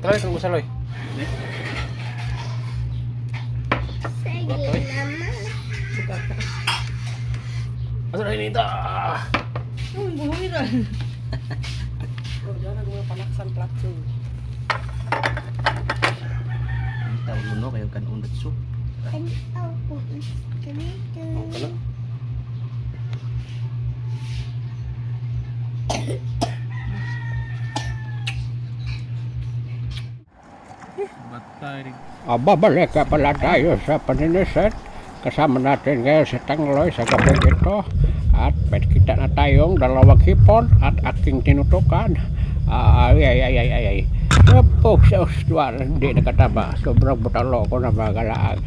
Try kung usaloy. Sige naman. Asa na inita? Uy, buhuiran. Oh, diyan ang mga panaksan platso. Ang tawag mo kayo kan undat so. Ano ako ganito? Wala. Batay. Babalik ka pala tayo sa paniniset. Kasama natin ngayon si Tangloy sa gabing ito. At may kita na tayong dalawang hipon at aking tinutukan. Ay. Sapok sa ustuan, hindi nakatama. Sobrang butalo ko na mga kalaag.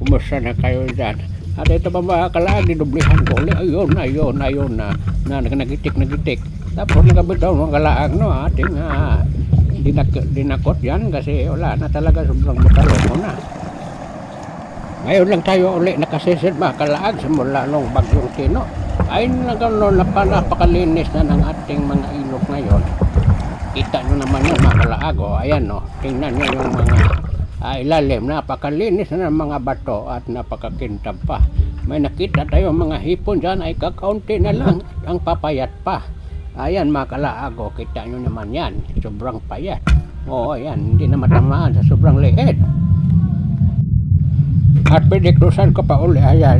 Kumusta na kayo dyan? At ito pa mga kalaag, dinublihan ko ulit. Ayun na. Nagitik. Tapos nagabitaw mga kalaag, no? Ating dinakot yan kasi wala na talaga, sobrang butalo ko na. Ngayon lang tayo ulit nakasisid mga kalaag simula nung bagyong Tino. Ay napakalinis na ng ating mga ilog ngayon. Kita nyo naman yung mga kalaag, ayan no, tingnan nyo yung mga ilalim, napakalinis na ng mga bato at napakakintab pa. May nakita tayo mga hipon dyan ay kakaunti na lang ang papayat pa. Ayan mga kalaag, kita nyo naman yan, sobrang payat. Ayan, hindi na matamaan sa sobrang liit. At piniklusan ko pa uli, ayan,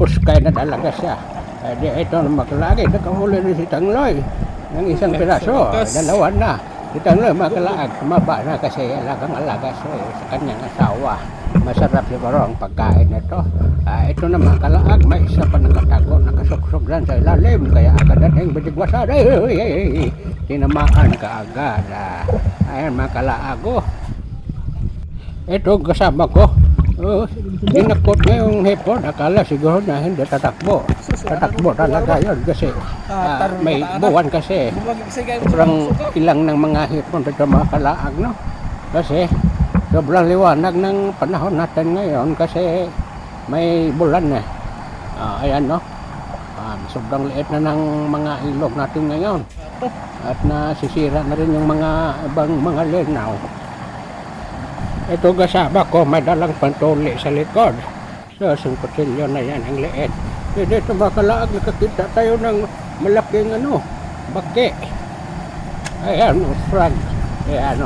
puskay na talaga siya. Ito na makalagi, nakahuli rin si Tangloy ng isang piraso, dalawa na. Si Tangloy makalaag, tumaba na kasi alagang-alaga sa kanyang asawa. Masarap siguro ang pagkain nito. Ito na makalaag, may isa pa nakatago, nakasuksok dyan sa ilalim, kaya agad natin bitigwasan. Tinamaan ka agad. Ayan makalaag, ito kasama ko. Dinakot na yung hipon, akala siguro na hindi tatakbo talaga yun kasi may buwan kasi sobrang ilang ng mga hipon dito mga kalaag, no? Kasi sobrang liwanag ng panahon natin ngayon kasi may bulan ayan no, sobrang liit na ng mga ilog natin ngayon at nasisira na rin yung mga ibang mga linaw. Ito kasama ko, may dalang pantuli sa likod. So, singkutsilyo na yan, ang liit. Dito mga kalaag, nakakita tayo ng malaking baki. Ayan, frog. Ayan,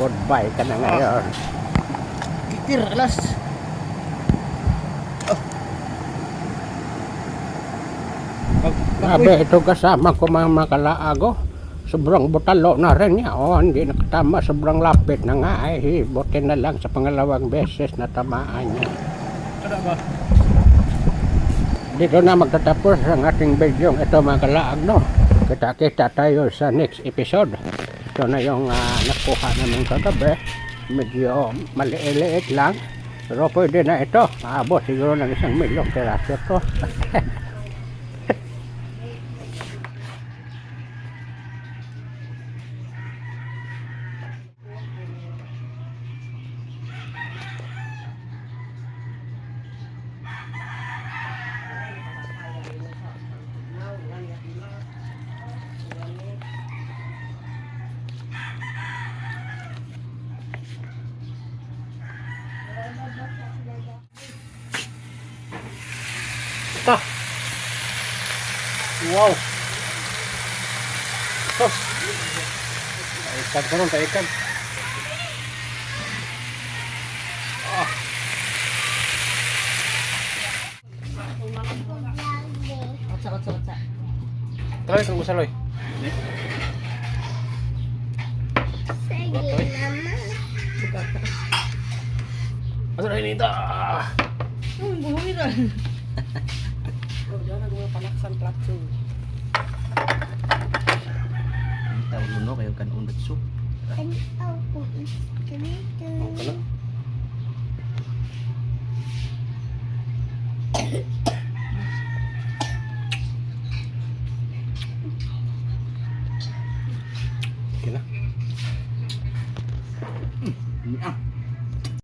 goodbye ka na ngayon. Kikir, alas. Sabi, ito kasama ko mga kalaag, sobrang butalo na rin niya. Hindi nakatama. Sobrang lapit na nga. Buti na lang sa pangalawang beses na tamaan niya. Dito na magtatapos ang ating video. Ito mga kalaag, no? Kita tayo sa next episode. Ito na yung nakuha namin kagabi. Medyo maliit lang. Pero pwede na ito. Maabot siguro ng 1 milyong piraso to. Ito. Wow. Tos. Ikan ko ron, ikan. Otsa. Try kung usaloy. Sige naman. Asa na inita? Uy, buhuiran. Oh, diyan ang mga panaksan platso. Ang tawag mo kayo kan undat so. Ano ako ganito? Wala. Okay na.